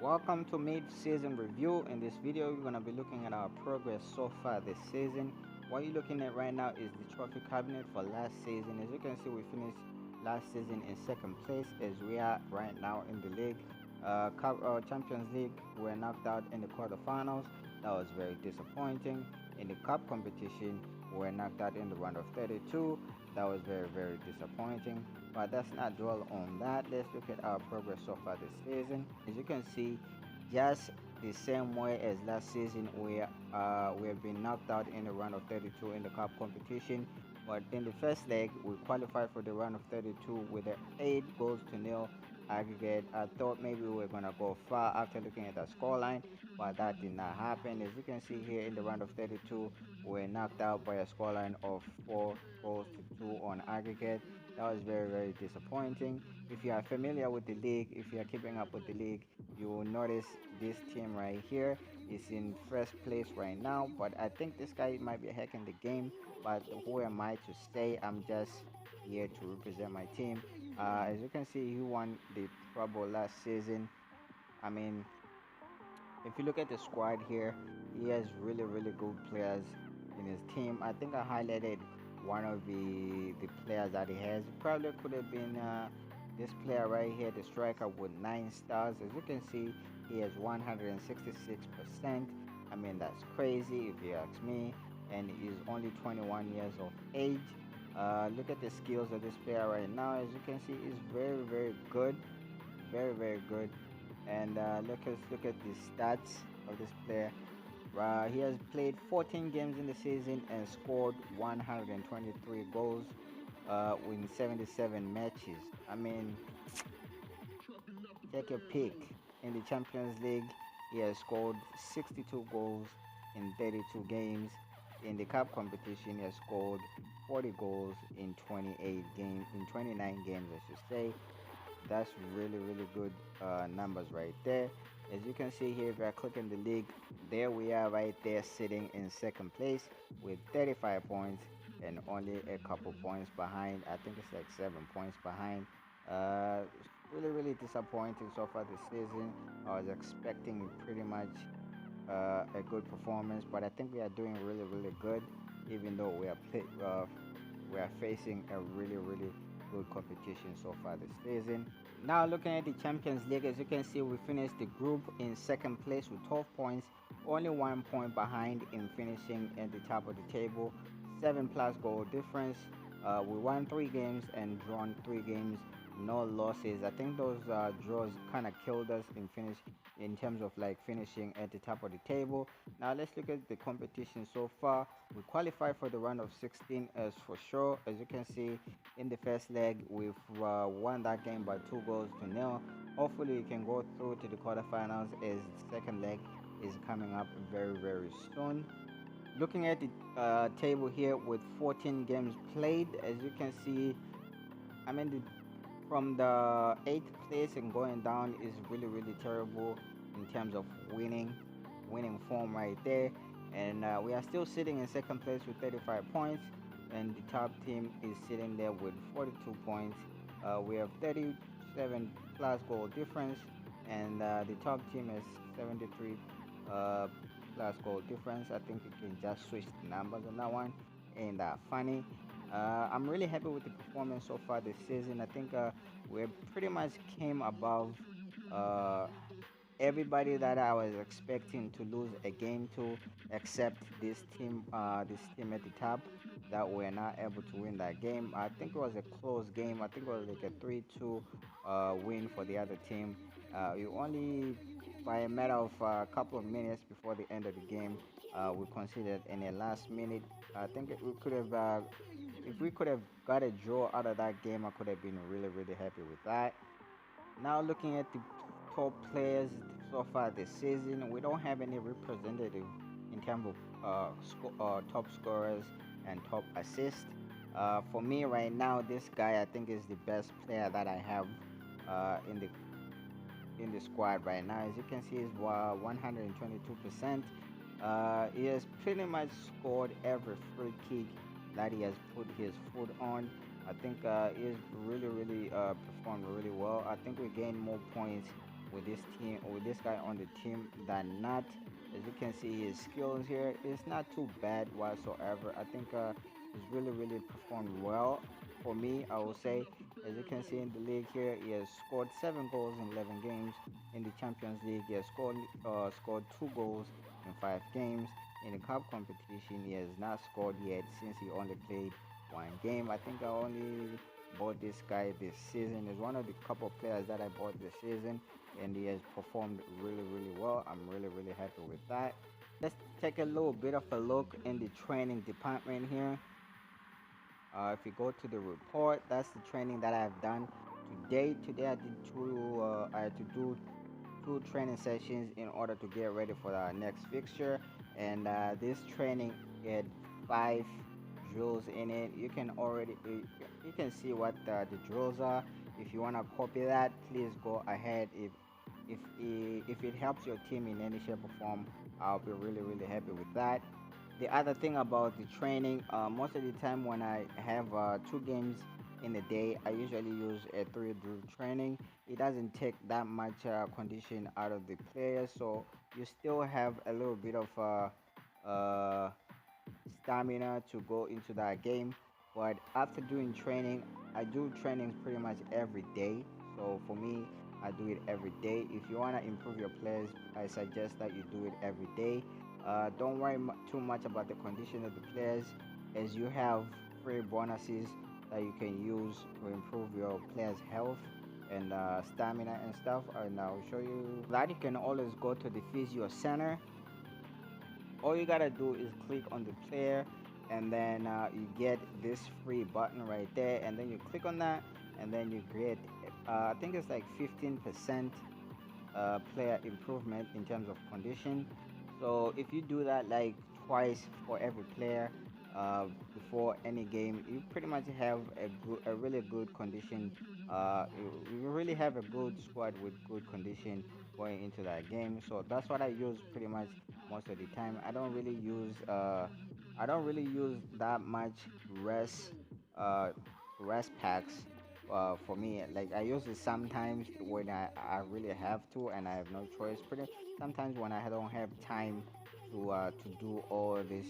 Welcome to mid-season review. In this video, we're going to be looking at our progress so far this season. What you're looking at right now is the trophy cabinet for last season. As you can see, we finished last season in second place as we are right now in the league. Champions League, we're knocked out in the quarterfinals. That was very disappointing. In the cup competition, we're knocked out in the round of 32. That was very disappointing, but let's not dwell on that. Let's look at our progress so far this season. As you can see, just the same way as last season, we have been knocked out in the round of 32 in the cup competition. But in the first leg, we qualified for the round of 32 with an 8-0 aggregate. I thought maybe we were gonna go far after looking at the scoreline, but that did not happen. As you can see here, in the round of 32, we were knocked out by a scoreline of 4-2 on aggregate. That was very disappointing. If you are familiar with the league, if you are keeping up with the league, you will notice this team right here is in first place right now. But I think this guy might be hacking the game. But who am I to say? I'm just here to represent my team. As you can see, he won the Pro Bowl last season. I mean, if you look at the squad here, he has really good players in his team. I think I highlighted one of the players that he has. Probably could have been this player right here, the striker with 9 stars. As you can see, he has 166%. I mean, that's crazy if you ask me, and he's only 21 years of age. Look at the skills of this player right now. As you can see, he's very good, very good. And look at the stats of this player. He has played 14 games in the season and scored 123 goals in 77 matches. I mean, take a pick. In the Champions League, he has scored 62 goals in 32 games. In the cup competition, he has scored 40 goals in 29 games, I should say. That's really good numbers right there. As you can see here, if I click on the league, there we are right there sitting in second place with 35 points and only a couple points behind. I think it's like 7 points behind. Really disappointing so far this season. I was expecting pretty much a good performance, but I think we are doing really good, even though we are facing a really good competition so far this season. Now looking at the Champions League, as you can see, we finished the group in second place with 12 points, only 1 point behind in finishing at the top of the table. 7+ goal difference. We won 3 games and drawn 3 games, no losses. I think those draws kind of killed us in terms of like finishing at the top of the table. Now let's look at the competition so far. We qualified for the round of 16 as for sure. As you can see, in the first leg, we've won that game by 2-0. Hopefully we can go through to the quarterfinals, as the second leg is coming up very soon. Looking at the table here with 14 games played, as you can see, I mean, from the 8th place and going down is really terrible in terms of winning form right there. And we are still sitting in second place with 35 points, and the top team is sitting there with 42 points. We have 37+ goal difference, and the top team has 73 plus goal difference. I think you can just switch the numbers on that one. Ain't that funny? I'm really happy with the performance so far this season. I think we pretty much came above everybody that I was expecting to lose a game to, except this team at the top, that we're not able to win that game. I think it was a close game. I think it was like a 3-2 win for the other team. You only by a matter of a couple of minutes before the end of the game, we considered in the last minute. I think we could have, if we could have got a draw out of that game, I could have been really happy with that. Now looking at the top players so far this season, we don't have any representative in terms of top scorers and top assists. For me right now, this guy I think is the best player that I have in the squad right now. As you can see, he's 122%. He has pretty much scored every free kick that he has put his foot on. I think he's really performed really well. I think we gained more points with this team, with this guy on the team than not. As you can see, his skills here is not too bad whatsoever. I think he's really performed well for me, I will say. As you can see in the league here, he has scored 7 goals in 11 games. In the Champions League, he has scored 2 goals in 5 games. In the cup competition, he has not scored yet since he only played 1 game. I think I only bought this guy this season. He's one of the couple of players that I bought this season, and he has performed really well. I'm really happy with that. Let's take a little bit of a look in the training department here. If you go to the report, that's the training that I've done today. Today I did I had to do 2 training sessions in order to get ready for the next fixture. And this training had 5 drills in it. You can see what the drills are. If you want to copy that, please go ahead. If it helps your team in any shape or form, I'll be really happy with that. The other thing about the training, most of the time when I have 2 games in a day, I usually use a 3 drill training. It doesn't take that much condition out of the players, so you still have a little bit of stamina to go into that game. But after doing training, I do trainings pretty much every day. So for me, I do it every day. If you want to improve your players, I suggest that you do it every day. Don't worry too much about the condition of the players, as you have free bonuses that you can use to improve your players' health and stamina and stuff. And I'll show you that. You can always go to the physio center. All you gotta do is click on the player, and then you get this free button right there, and then you click on that, and then you get I think it's like 15% player improvement in terms of condition. So if you do that like twice for every player uh, before any game, you pretty much have a really good condition. You really have a good squad with good condition going into that game. So that's what I use pretty much most of the time. I don't really use that much rest uh, rest packs. For me, like I use it sometimes when I really have to and I have no choice. Pretty sometimes when I don't have time to do all this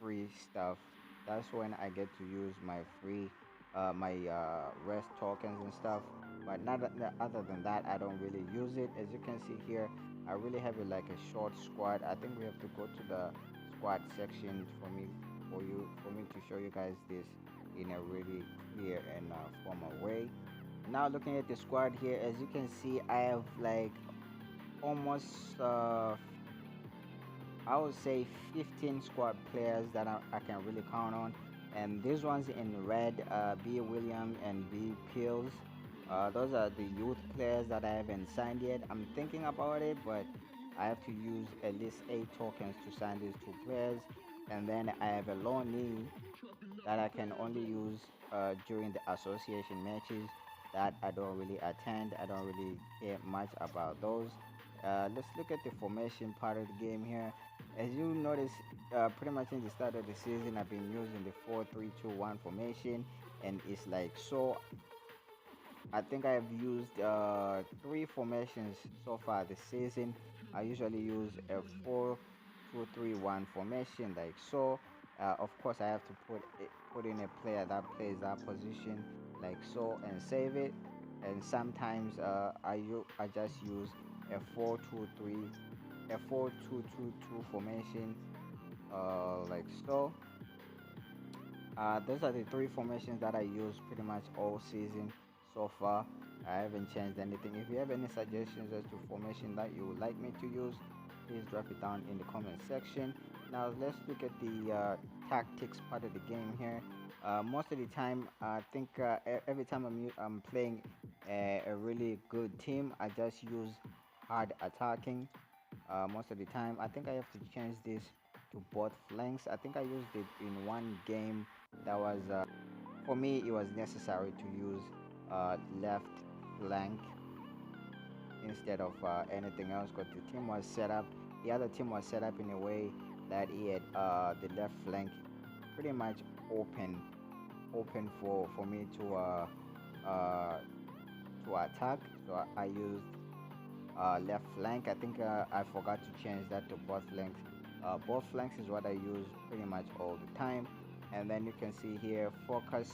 free stuff, that's when I get to use my free my rest tokens and stuff. But other than that, I don't really use it. As you can see here, I really have it like a short squad. I think we have to go to the squad section for me to show you guys this in a really clear and formal way. Now looking at the squad here, as you can see, I have like almost I would say 15 squad players that I can really count on. And these ones in red, B. Williams and B. Pills, those are the youth players that I haven't signed yet. I'm thinking about it, but I have to use at least 8 tokens to sign these 2 players. And then I have a loanee that I can only use during the association matches that I don't really attend. I don't really care much about those. Let's look at the formation part of the game here. As you notice, pretty much in the start of the season, I've been using the 4-3-2-1 formation, and it's like so. I think I've used 3 formations so far this season. I usually use a 4-2-3-1 formation, like so. Of course, I have to put in a player that plays that position, like so, and save it. And sometimes I just use a 4-2-3, a 4-2-2-2 formation, like so. Those are the 3 formations that I use pretty much all season so far. I haven't changed anything. If you have any suggestions as to formation that you would like me to use, please drop it down in the comment section. Now let's look at the tactics part of the game here. Most of the time, I think every time I'm playing a really good team, I just use hard attacking. Most of the time, I think I have to change this to both flanks. I think I used it in 1 game. That was for me. It was necessary to use left flank instead of anything else because the team was set up. The other team was set up in a way that he had the left flank pretty much open, for me uh, to attack. So I used left flank. I think I forgot to change that to both flanks. Both flanks is what I use pretty much all the time. And then you can see here focus,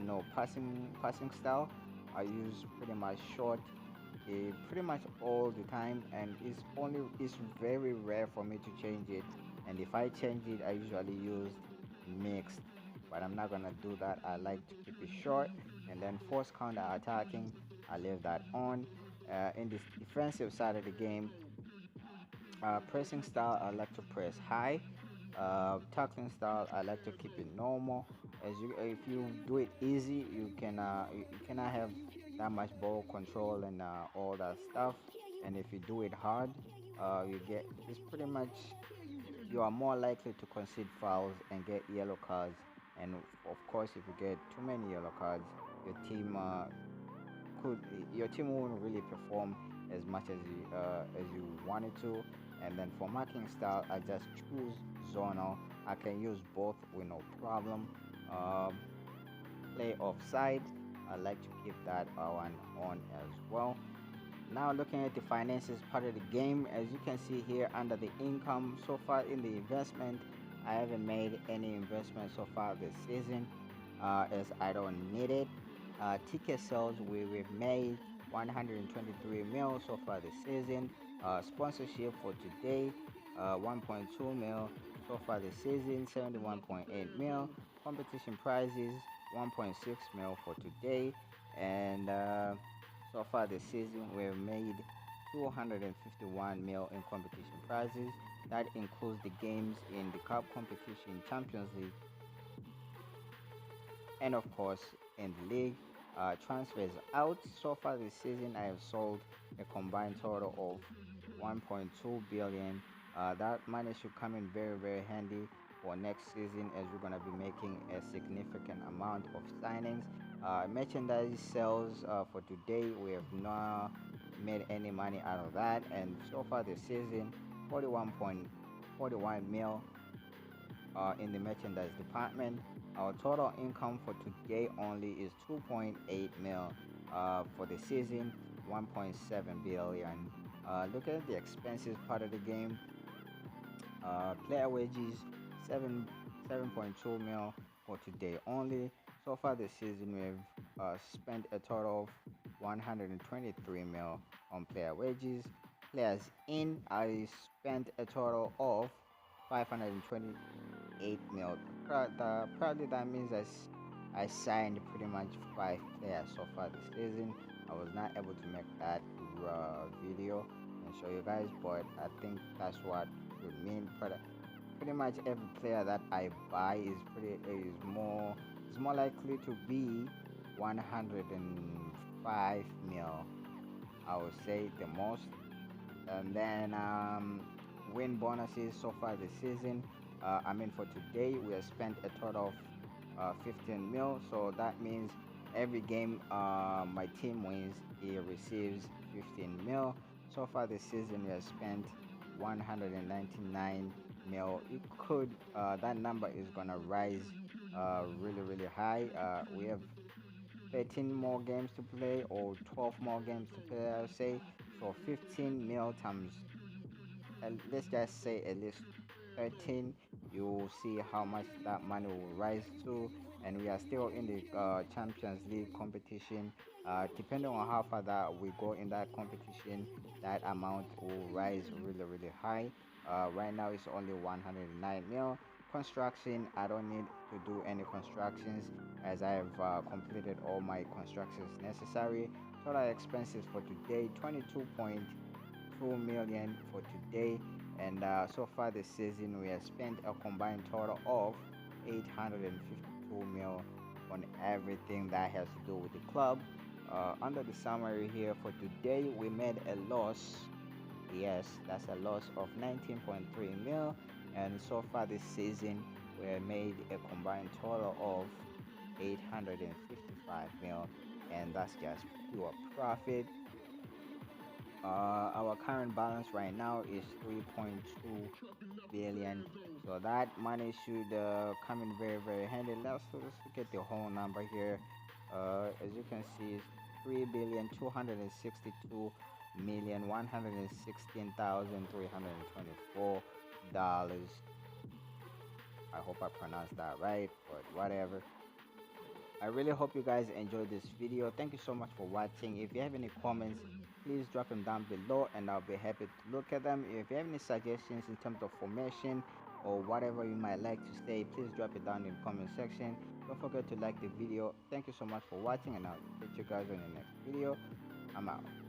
no passing style. I use pretty much short, pretty much all the time, and it's very rare for me to change it. And if I change it, I usually use mixed, but I'm not gonna do that. I like to keep it short. And then force counter attacking, I leave that on. In this defensive side of the game, pressing style, I like to press high. Tackling style, I like to keep it normal. If you do it easy, you cannot have that much ball control and all that stuff. And if you do it hard, you get it's pretty much you are more likely to concede fouls and get yellow cards. And of course, if you get too many yellow cards, your team could your team won't really perform as much as you wanted to. And then for marking style, I just choose zonal. I can use both with no problem. Um, Play offside, I like to keep that one on as well. Now looking at the finances part of the game, as you can see here under the income, so far in the investment, I haven't made any investment so far this season, as I don't need it. Ticket sales, we've made 123 mil so far this season. Sponsorship for today, 1.2 mil so far this season, 71.8 mil. Competition prizes, 1.6 mil for today, and so far this season, we've made 251 mil in competition prizes. That includes the games in the cup competition, Champions League, and of course in the league. Transfers out so far this season, I have sold a combined total of 1.2 billion. That money should come in very handy for next season, as we're gonna be making a significant amount of signings. Merchandise sales, for today, we have not made any money out of that, and so far this season, 41.41 mil in the merchandise department. Our total income for today only is 2.8 mil. For the season, 1.7 billion. Look at the expenses part of the game. Player wages, 7.2 mil for today only. So far this season, we've spent a total of 123 mil on player wages. Players in, I spent a total of 528 mil. Probably that means I signed pretty much 5 players so far this season. I was not able to make that video and show you guys, but I think that's what would mean. Pretty much every player that I buy is more likely to be 105 mil. I would say the most. And then win bonuses so far this season. I mean, for today, we have spent a total of 15 mil. So that means every game my team wins, he receives 15 mil. So far this season, we have spent 199 mil. It could that number is gonna rise really high. We have 13 more games to play or 12 more games to play, I'll say. So 15 mil times, let's just say at least 13, you'll see how much that money will rise to. And we are still in the Champions League competition. Depending on how far that we go in that competition, that amount will rise really high. Right now it's only 109 mil. Construction, I don't need to do any constructions, as I have completed all my constructions necessary. Total expenses for today, 22.2 million for today. And so far this season, we have spent a combined total of 852 mil on everything that has to do with the club. Under the summary here for today, we made a loss. Yes, that's a loss of 19.3 mil. And so far this season, we have made a combined total of 855 mil, and that's just pure profit. Our current balance right now is 3.2 billion, so that money should come in very handy. Let's look at the whole number here. As you can see, it's 3 billion 262 $116,324. I hope I pronounced that right, but whatever. I really hope you guys enjoyed this video. Thank you so much for watching. If you have any comments, please drop them down below and I'll be happy to look at them. If you have any suggestions in terms of formation or whatever you might like to say, please drop it down in the comment section. Don't forget to like the video. Thank you so much for watching and I'll catch you guys on the next video. I'm out.